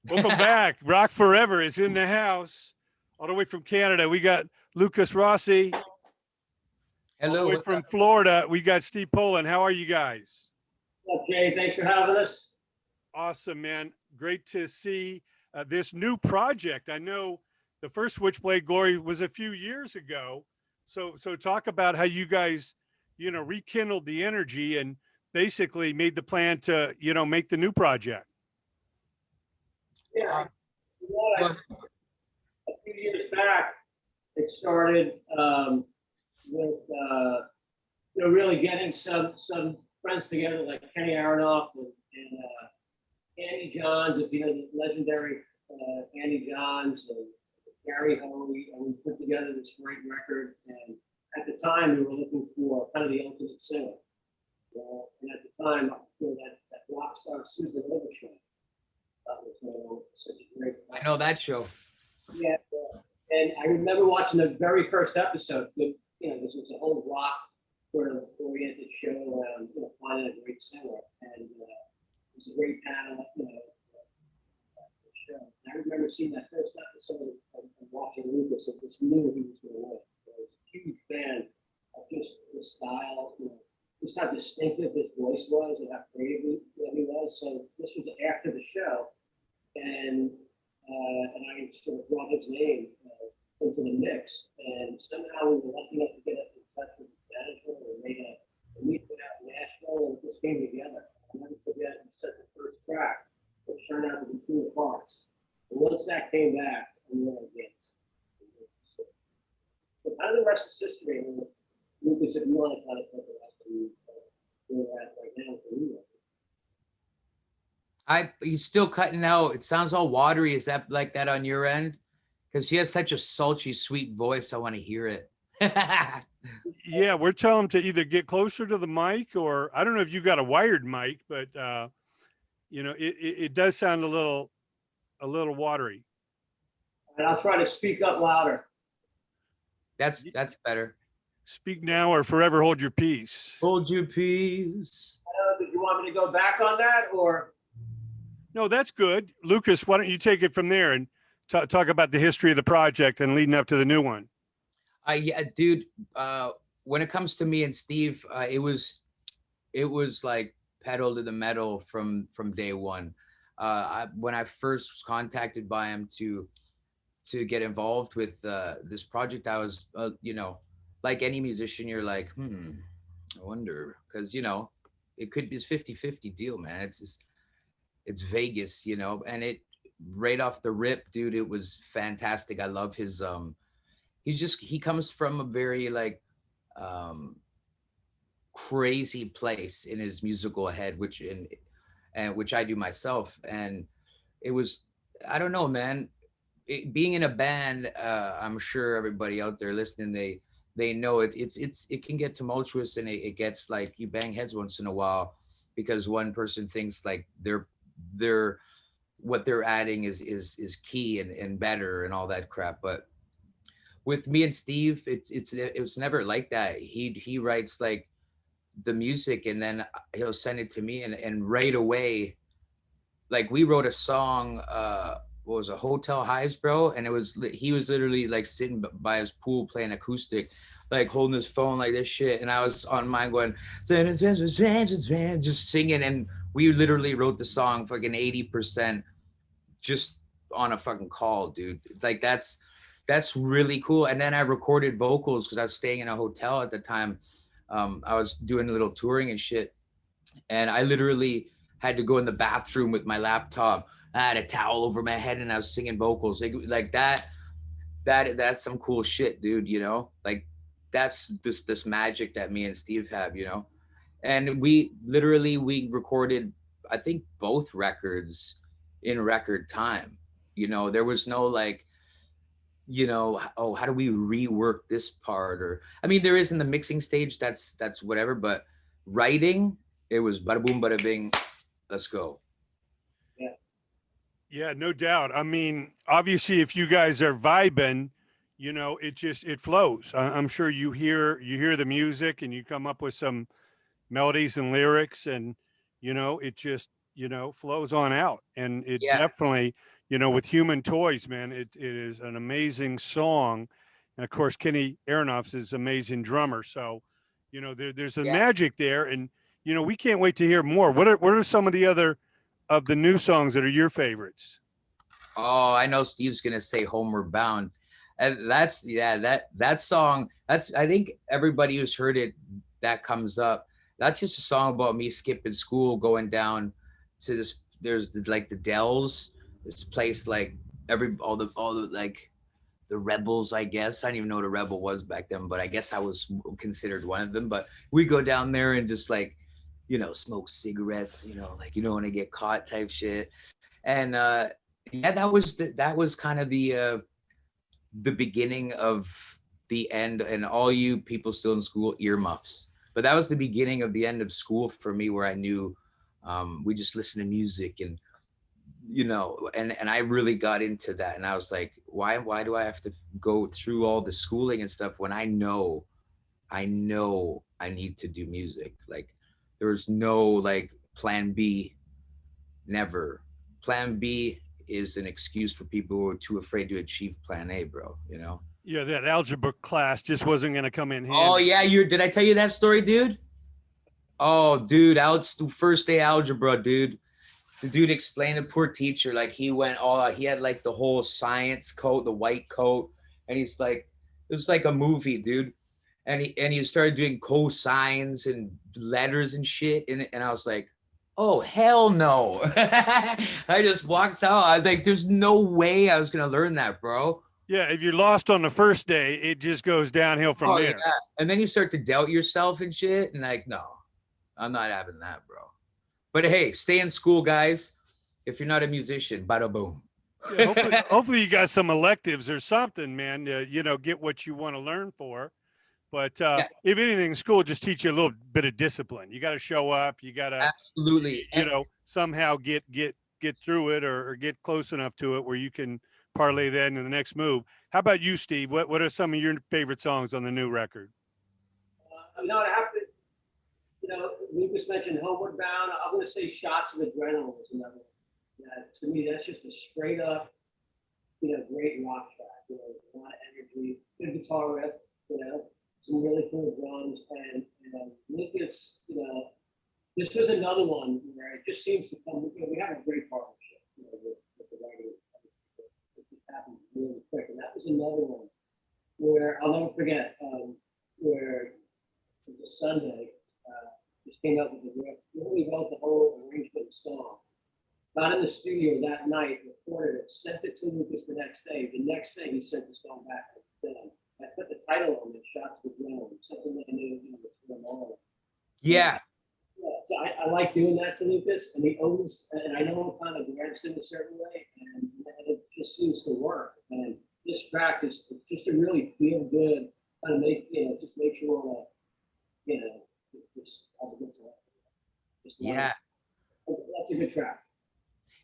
Welcome back. Rock Forever is in the house, all the way from Canada. We got LukasRossi. All the Hello. way from Florida, we got StevePolin. How are you guys? Okay, thanks for having us. Awesome, man. Great to see this new project. I know the first Switchblade Glory was a few years ago. So talk about how you guys, rekindled the energy and basically made the plan to, make the new project. Yeah, a few years back, it started with really getting some friends together like Kenny Aronoff and Andy Johns, the legendary Andy Johns and Gary Hoey, and we put together this great record. And at the time, we were looking for kind of the ultimate singer. And at the time, that rock star Supernova show. That was such a great. I know that show. Yeah, and I remember watching the very first episode. This was a whole rock sort of oriented show around finding a great singer, and it was a great panel. Show. And I remember seeing that first episode and watching Lukas and just knew he was going to win. I was a huge fan of just the style, just how distinctive his voice was and how creative he was. So this was after the show, and I sort of brought his name into the mix. And somehow we were lucky enough to get in touch with the management and made a meeting out in Nashville, and it just came together. I'll never forget, we set the first track, which turned out to be Two Parts. And once that came back, we were against. So kind of the rest is history. I mean, Lukas, if you want to kind of talk about where we're at right now for you. He's still cutting out. It sounds all watery. Is that like that on your end? Because he has such a sultry, sweet voice. I want to hear it. Yeah, we're telling him to either get closer to the mic, or I don't know if you got a wired mic, but it does sound a little watery. And I'll try to speak up louder. That's better. Speak now or forever hold your peace. Hold your peace. Did you want me to go back on that, or? No, that's good. Lukas, why don't you take it from there and talk about the history of the project and leading up to the new one? Yeah, dude. When it comes to me and Steve, it was like pedal to the metal from day one. When I first was contacted by him to get involved with this project, I was, like any musician, you're like, I wonder, because it could be a 50-50 deal, man. It's Vegas, and it right off the rip, dude, it was fantastic. I love his he comes from a very crazy place in his musical head, which I do myself. And it was, I don't know, man, being in a band, I'm sure everybody out there listening, they know it can get tumultuous, and it gets like you bang heads once in a while because one person thinks like they're what they're adding is key and better and all that crap. But with me and Steve, it was never like that. He writes like the music, and then he'll send it to me, and right away, like we wrote a song, what was a Hotel Highs, bro, and he was literally like sitting by his pool playing acoustic, like holding his phone like this shit, and I was on mine going just singing, and we literally wrote the song fucking 80% just on a fucking call, dude. Like that's really cool. And then I recorded vocals because I was staying in a hotel at the time. I was doing a little touring and shit, and I literally had to go in the bathroom with my laptop. I had a towel over my head and I was singing vocals like that. That's some cool shit, dude. Like that's this magic that me and Steve have, and we recorded, I think, both records in record time. There was no like, oh, how do we rework this part? Or, I mean, there is in the mixing stage, that's whatever, but writing, it was bada boom, bada bing, let's go. Yeah, no doubt. I mean, obviously, if you guys are vibing, it flows. I'm sure you hear the music and you come up with some melodies and lyrics, and it just flows on out. And it definitely, with Human Toys, man. It is an amazing song. And of course, Kenny Aronoff's is amazing drummer. So, there's a Yeah. magic there. And, we can't wait to hear more. What are some of the other of the new songs that are your favorites? Oh, I know Steve's gonna say Homeward Bound. And that song, I think everybody who's heard it, that comes up. That's just a song about me skipping school, going down to this, there's the Dells, this place like all the like the rebels, I guess. I didn't even know what a rebel was back then, but I guess I was considered one of them. But we go down there and just like, smoke cigarettes, like you don't want to get caught type shit. And yeah, that was kind of the beginning of the end, and all you people still in school, earmuffs. But that was the beginning of the end of school for me, where I knew we just listened to music, and and I really got into that. And I was like, why do I have to go through all the schooling and stuff when I know I need to do music? Like, there was no like plan B, never. Plan B is an excuse for people who are too afraid to achieve plan A, bro, Yeah, that algebra class just wasn't going to come in handy. Oh yeah, did I tell you that story, dude? Oh, dude, first day algebra, dude. The dude explained to poor teacher, like he had like the whole science coat, the white coat, and he's like, it was like a movie, dude. And he started doing cosines and letters and shit, and I was like, oh hell no. I just walked out. I was like, there's no way I was gonna learn that, bro. Yeah, if you're lost on the first day, it just goes downhill from there. Yeah. And then you start to doubt yourself and shit, and like, no, I'm not having that, bro. But hey, stay in school, guys. If you're not a musician, bada boom. Yeah, hopefully you got some electives or something, man. Get what you want to learn for. But if anything, school just teach you a little bit of discipline. You got to show up. You got to absolutely, somehow get through it or get close enough to it where you can parlay that into the next move. How about you, Steve? What are some of your favorite songs on the new record? I have to. Lukas mentioned Homeward Bound. I'm going to say Shots of Adrenaline was another one. Yeah, to me, that's just a straight up, great rock track. A lot of energy, good guitar riff, some really cool drums. And Lukas, this was another one where it just seems to come, we have a great partnership, with the writing. It just happens really quick. And that was another one where I'll never forget, where it was a Sunday, just came up with the riff, really wrote the whole arrangement of the song. Got in the studio that night, recorded it, sent it to Lukas the next day. The next day, he sent the song back. I put the title on it, Shots of Adrenaline, something that I knew was going on. Yeah. Yeah, so I like doing that to Lukas, and he always, and I know him kind of directs in a certain way, and it just seems to work. And this track is just to really feel good, kind of make, just make sure that, just have a good time. Yeah. That's a good track.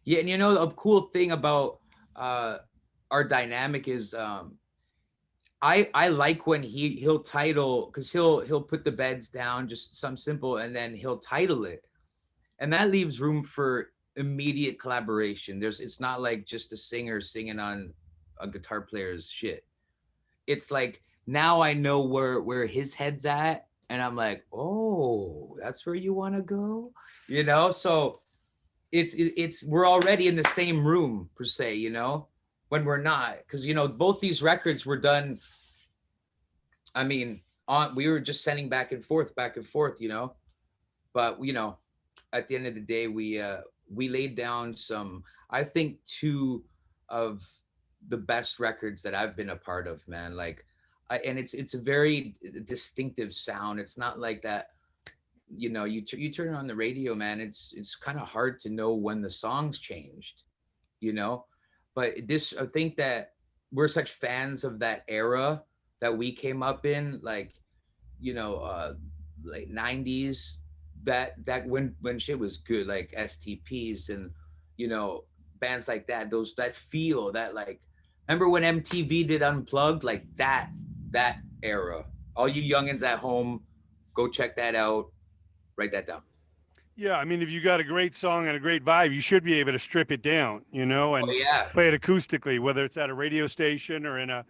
Yeah, and a cool thing about our dynamic is I like when he'll title, because he'll put the beds down, just some simple, and then he'll title it, and that leaves room for immediate collaboration. It's not like just a singer singing on a guitar player's shit. It's like, now I know where his head's at, and I'm like, oh, that's where you want to go, so it's we're already in the same room per se, when we're not, because both these records were done, I mean, we were just sending back and forth, but at the end of the day, we laid down some, I think, two of the best records that I've been a part of, man. Like, and it's a very distinctive sound. It's not like that, you turn on the radio, man, it's kind of hard to know when the song's changed, but I think that we're such fans of that era that we came up in, like, late 90s, that when shit was good, like STPs and, bands like that, that feel, that, like, remember when MTV did Unplugged, like that era. All you youngins at home, go check that out. Write that down. Yeah, I mean, if you got a great song and a great vibe, you should be able to strip it down, Oh and yeah. play it acoustically, whether it's at a radio station or in a,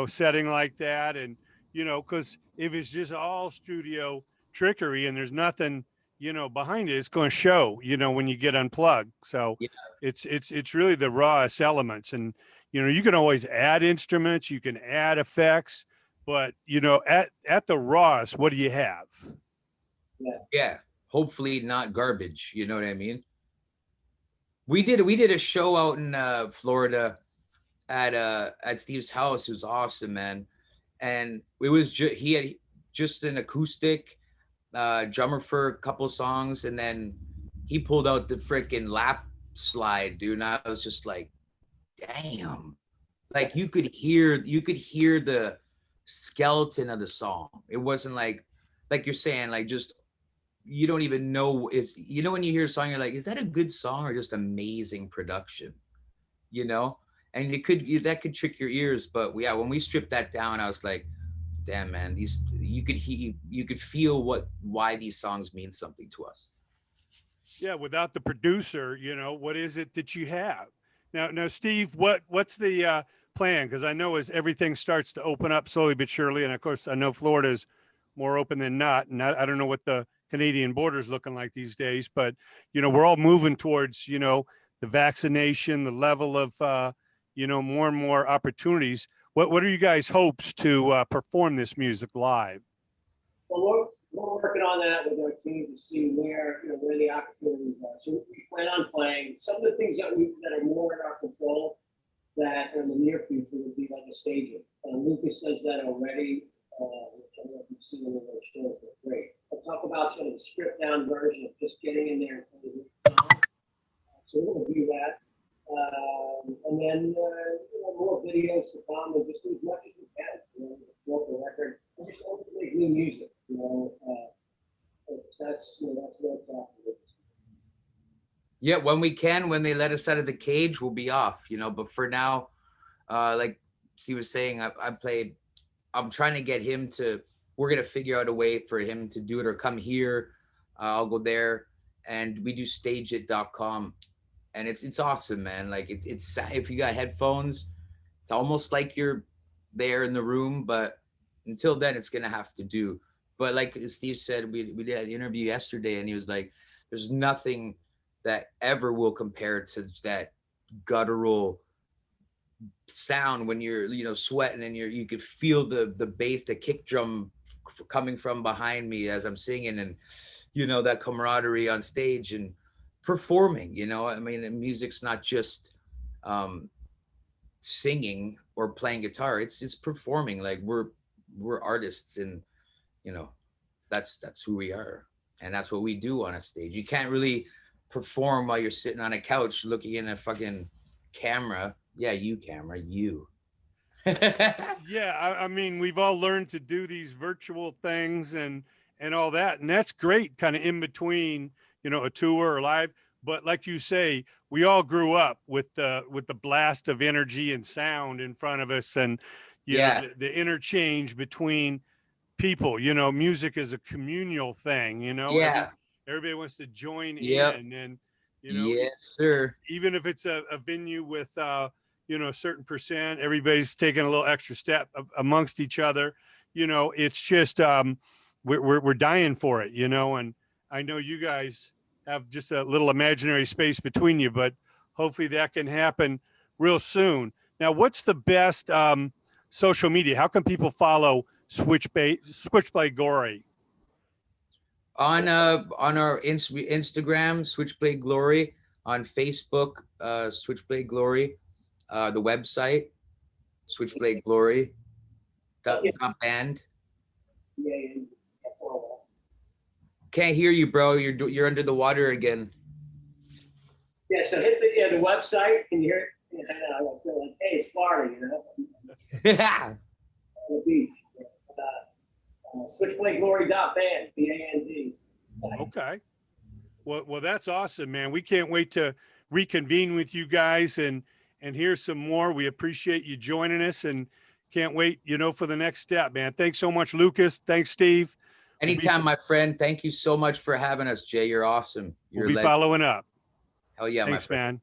setting like that. And, because if it's just all studio trickery and there's nothing, behind it, it's going to show, when you get unplugged. So Yeah. it's really the rawest elements. And, you can always add instruments, you can add effects, but, at the rawest, what do you have? Yeah. Hopefully not garbage. You know what I mean? We did a show out in Florida at Steve's house. It was awesome, man. And it was he had just an acoustic drummer for a couple songs, and then he pulled out the freaking lap slide, dude. And I was just like, damn. Like you could hear the skeleton of the song. It wasn't like you're saying, like just you don't even know when you hear a song, you're like, is that a good song or just amazing production? You know? And that could trick your ears, but yeah, when we stripped that down, I was like, damn man, these you could feel why these songs mean something to us. Yeah, without the producer, what is it that you have? Now, Steve, what's the plan? Because I know as everything starts to open up slowly but surely, and of course, I know Florida's more open than not, and I don't know what the Canadian border's looking like these days, but we're all moving towards the vaccination, the level of more and more opportunities. What are you guys' hopes to perform this music live? Well, we're working on that with our team to see where the opportunities are. So we plan on playing some of the things that are more in our control that in the near future would be like a staging. Lukas does that already. Which I don't know if you've seen any of those shows, but great. I'll talk about sort of the stripped down version of just getting in there and playing the song. So we're going to do that. And then more videos to come and just do as much as we can. Promote the record. And just always make new music. That's what it's after. Yeah, when we can, when they let us out of the cage, we'll be off, but for now, like Steve was saying, I'm trying to get him we're going to figure out a way for him to do it or come here. I'll go there, and we do stageit.com, and it's awesome, man. Like it's if you got headphones, it's almost like you're there in the room, but until then it's going to have to do. But like Steve said, we did an interview yesterday, and he was like, there's nothing that ever will compare to that guttural sound when you're sweating and you could feel the bass, the kick drum coming from behind me as I'm singing, and that camaraderie on stage and performing. I mean, music's not just singing or playing guitar, it's performing. Like we're artists, and that's who we are, and that's what we do on a stage. You can't really perform while you're sitting on a couch looking in a fucking camera. Yeah, camera, you. Yeah, I mean, we've all learned to do these virtual things and all that, and that's great, kind of in between, a tour or live. But like you say, we all grew up with the blast of energy and sound in front of us, and the interchange between people. Music is a communal thing. Yeah. Everybody wants to join Yep. in, and yes, sir. even if it's a venue with a certain percent, everybody's taking a little extra step amongst each other. It's just we're dying for it. And I know you guys have just a little imaginary space between you, but hopefully that can happen real soon. Now, what's the best social media? How can people follow Switchblade Glory? On our Instagram, Switchblade Glory. On Facebook, Switchblade Glory. The website, Switchblade Glory. Band. Yeah, that's all. Can't hear you, bro. You're under the water again. Yeah, so hit the website. Can you hear it? I feel like, hey, it's Florida, Yeah. On the beach. SwitchBladeGlory.band, BAND. Okay. Well, that's awesome, man. We can't wait to reconvene with you guys and hear some more. We appreciate you joining us and can't wait, for the next step, man. Thanks so much, Lukas. Thanks, Steve. Anytime, my friend. Thank you so much for having us, Jay. You're awesome. You're We'll be following up. Hell yeah, Thanks, my friend. man.